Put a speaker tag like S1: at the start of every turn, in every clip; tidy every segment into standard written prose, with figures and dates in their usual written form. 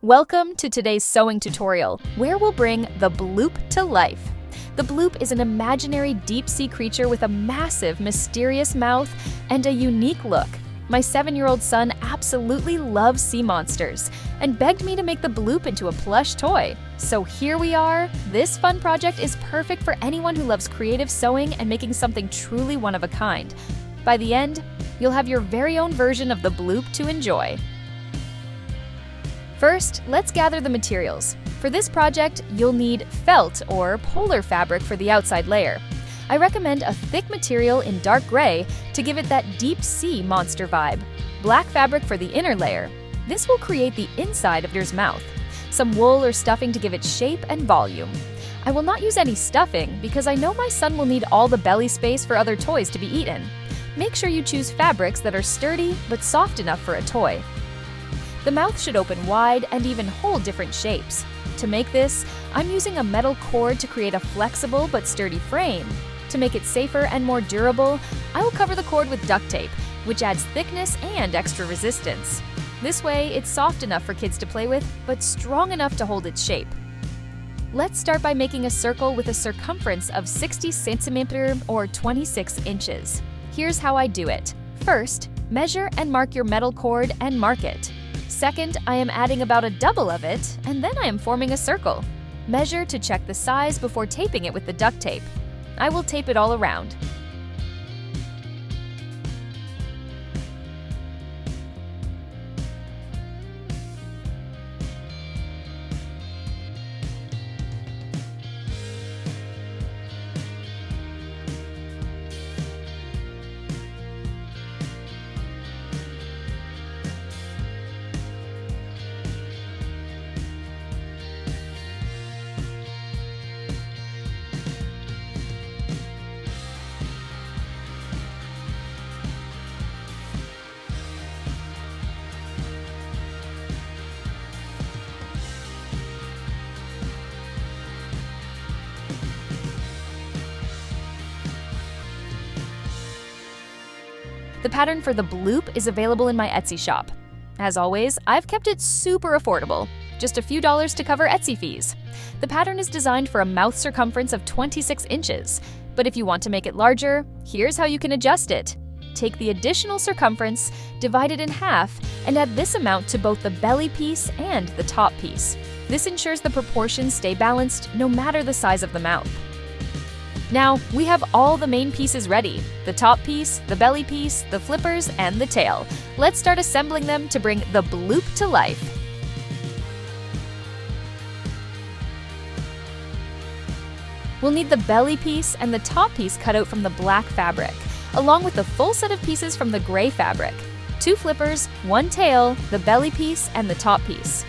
S1: Welcome to today's sewing tutorial, where we'll bring the Bloop to life. The Bloop is an imaginary deep-sea creature with a massive, mysterious mouth and a unique look. My 7-year-old son absolutely loves sea monsters and begged me to make the Bloop into a plush toy. So here we are. This fun project is perfect for anyone who loves creative sewing and making something truly one of a kind. By the end, you'll have your very own version of the Bloop to enjoy. First, let's gather the materials. For this project, you'll need felt or polar fabric for the outside layer. I recommend a thick material in dark gray to give it that deep sea monster vibe. Black fabric for the inner layer. This will create the inside of your mouth. Some wool or stuffing to give it shape and volume. I will not use any stuffing because I know my son will need all the belly space for other toys to be eaten. Make sure you choose fabrics that are sturdy but soft enough for a toy. The mouth should open wide and even hold different shapes. To make this, I'm using a metal cord to create a flexible but sturdy frame. To make it safer and more durable, I will cover the cord with duct tape, which adds thickness and extra resistance. This way, it's soft enough for kids to play with, but strong enough to hold its shape. Let's start by making a circle with a circumference of 60 centimeters or 26 inches. Here's how I do it. First, measure and mark your metal cord and mark it. Second, I am adding about a double of it, and then I am forming a circle. Measure to check the size before taping it with the duct tape. I will tape it all around. The pattern for the Bloop is available in my Etsy shop. As always, I've kept it super affordable, just a few dollars to cover Etsy fees. The pattern is designed for a mouth circumference of 26 inches, but if you want to make it larger, here's how you can adjust it. Take the additional circumference, divide it in half, and add this amount to both the belly piece and the top piece. This ensures the proportions stay balanced no matter the size of the mouth. Now, we have all the main pieces ready: the top piece, the belly piece, the flippers, and the tail. Let's start assembling them to bring the Bloop to life. We'll need the belly piece and the top piece cut out from the black fabric, along with the full set of pieces from the gray fabric. 2 flippers, 1 tail, the belly piece, and the top piece.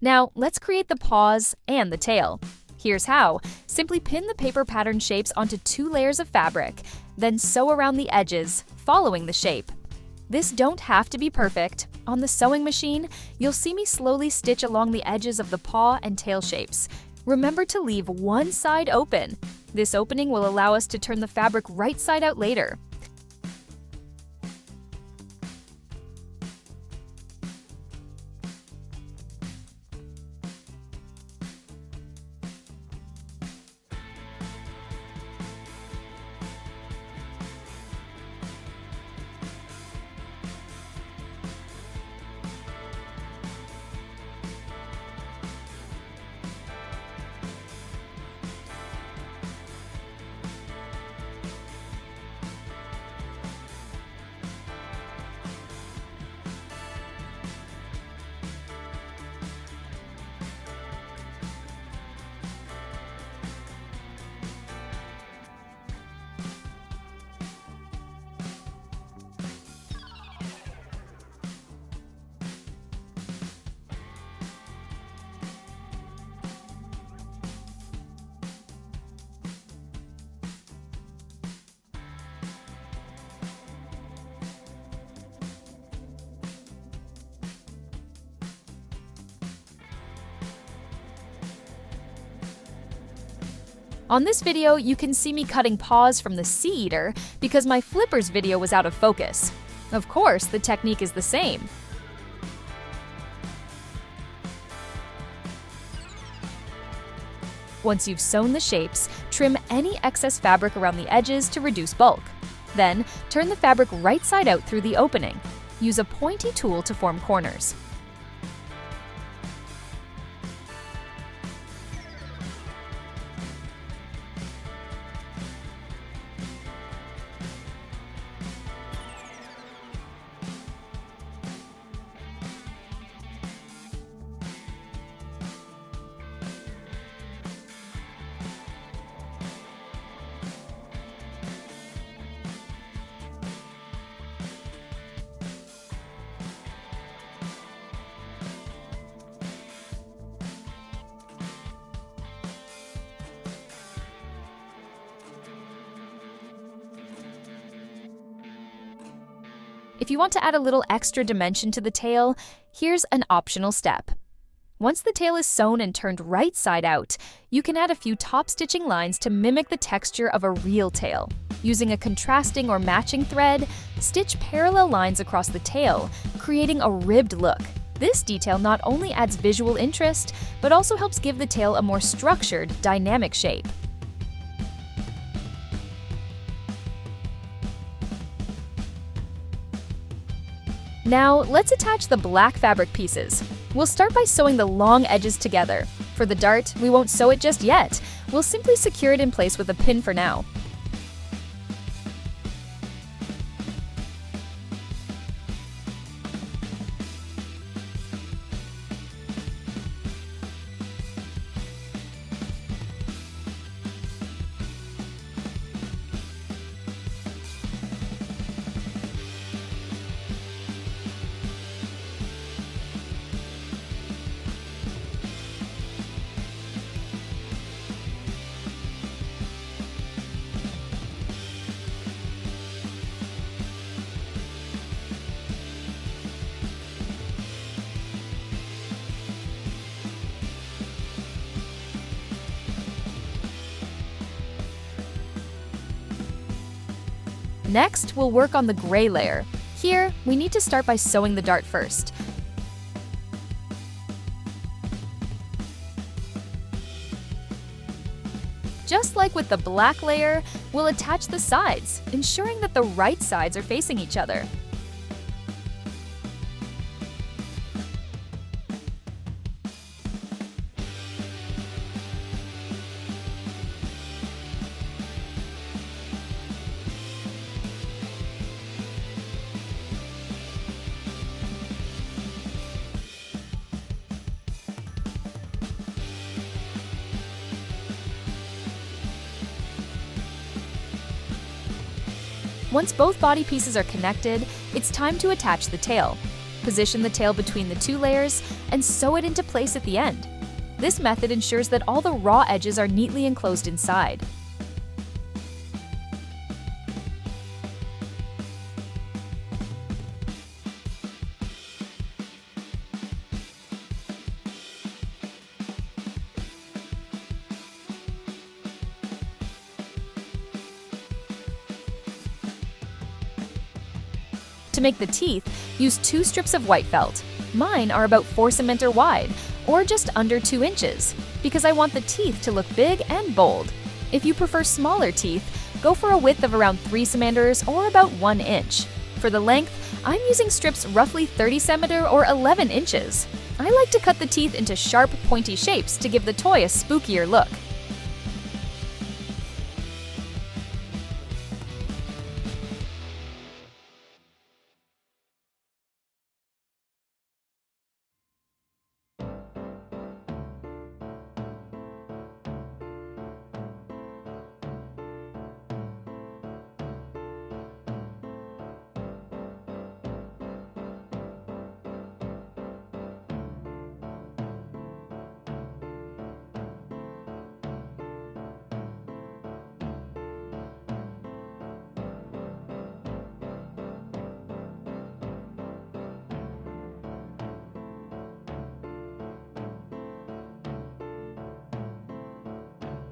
S1: Now, let's create the paws and the tail. Here's how. Simply pin the paper pattern shapes onto 2 layers of fabric, then sew around the edges, following the shape. This don't have to be perfect. On the sewing machine, you'll see me slowly stitch along the edges of the paw and tail shapes. Remember to leave one side open. This opening will allow us to turn the fabric right side out later. On this video, you can see me cutting paws from the sea eater because my flippers video was out of focus. Of course, the technique is the same. Once you've sewn the shapes, trim any excess fabric around the edges to reduce bulk. Then, turn the fabric right side out through the opening. Use a pointy tool to form corners. If you want to add a little extra dimension to the tail, here's an optional step. Once the tail is sewn and turned right side out, you can add a few top stitching lines to mimic the texture of a real tail. Using a contrasting or matching thread, stitch parallel lines across the tail, creating a ribbed look. This detail not only adds visual interest, but also helps give the tail a more structured, dynamic shape. Now, let's attach the black fabric pieces. We'll start by sewing the long edges together. For the dart, we won't sew it just yet. We'll simply secure it in place with a pin for now. Next, we'll work on the gray layer. Here, we need to start by sewing the dart first. Just like with the black layer, we'll attach the sides, ensuring that the right sides are facing each other. Once both body pieces are connected, it's time to attach the tail. Position the tail between the two layers and sew it into place at the end. This method ensures that all the raw edges are neatly enclosed inside. To make the teeth, use 2 strips of white felt. Mine are about 4 cm wide, or just under 2 inches, because I want the teeth to look big and bold. If you prefer smaller teeth, go for a width of around 3 cm or about 1 inch. For the length, I'm using strips roughly 30 cm or 11 inches. I like to cut the teeth into sharp, pointy shapes to give the toy a spookier look.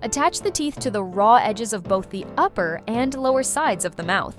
S1: Attach the teeth to the raw edges of both the upper and lower sides of the mouth.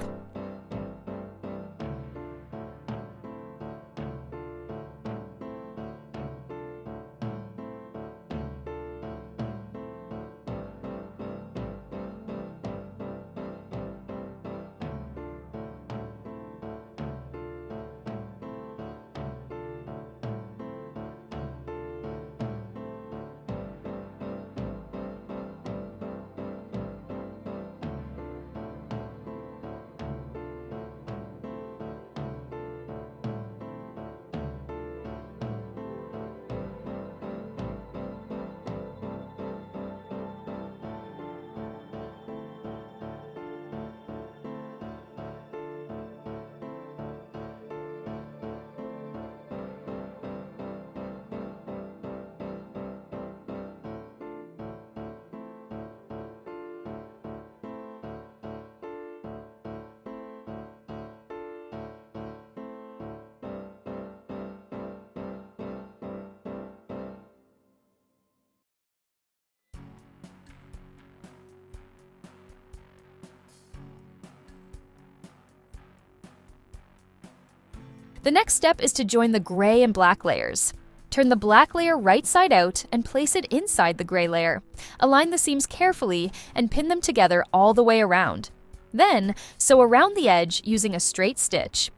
S1: The next step is to join the gray and black layers. Turn the black layer right side out and place it inside the gray layer. Align the seams carefully and pin them together all the way around. Then, sew around the edge using a straight stitch.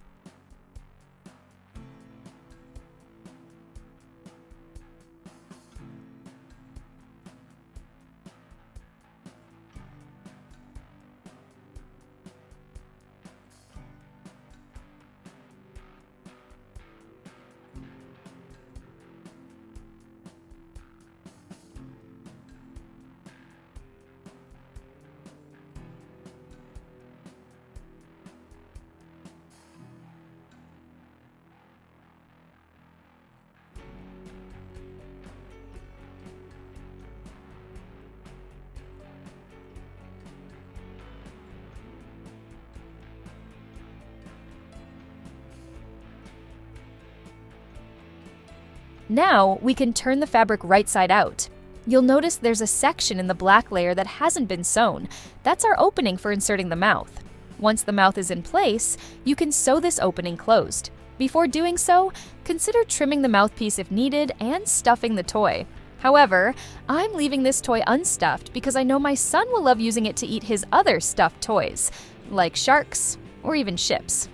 S1: Now, we can turn the fabric right side out. You'll notice there's a section in the black layer that hasn't been sewn. That's our opening for inserting the mouth. Once the mouth is in place, you can sew this opening closed. Before doing so, consider trimming the mouthpiece if needed and stuffing the toy. However, I'm leaving this toy unstuffed because I know my son will love using it to eat his other stuffed toys, like sharks or even ships.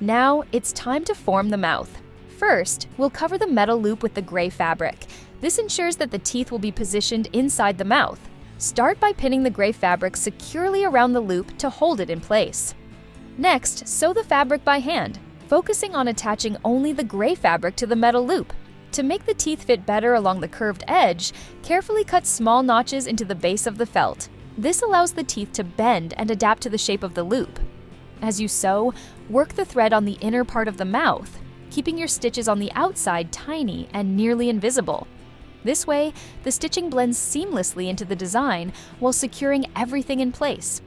S1: Now, it's time to form the mouth. First, we'll cover the metal loop with the gray fabric. This ensures that the teeth will be positioned inside the mouth. Start by pinning the gray fabric securely around the loop to hold it in place. Next, sew the fabric by hand, focusing on attaching only the gray fabric to the metal loop. To make the teeth fit better along the curved edge, carefully cut small notches into the base of the felt. This allows the teeth to bend and adapt to the shape of the loop. As you sew, work the thread on the inner part of the mouth, keeping your stitches on the outside tiny and nearly invisible. This way, the stitching blends seamlessly into the design while securing everything in place.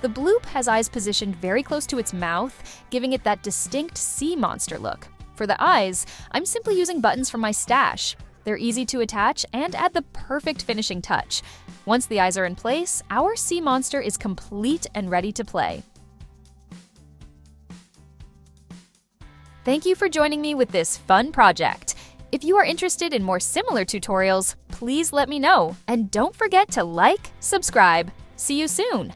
S1: The Bloop has eyes positioned very close to its mouth, giving it that distinct sea monster look. For the eyes, I'm simply using buttons from my stash. They're easy to attach and add the perfect finishing touch. Once the eyes are in place, our sea monster is complete and ready to play. Thank you for joining me with this fun project. If you are interested in more similar tutorials, please let me know. And don't forget to like, subscribe. See you soon!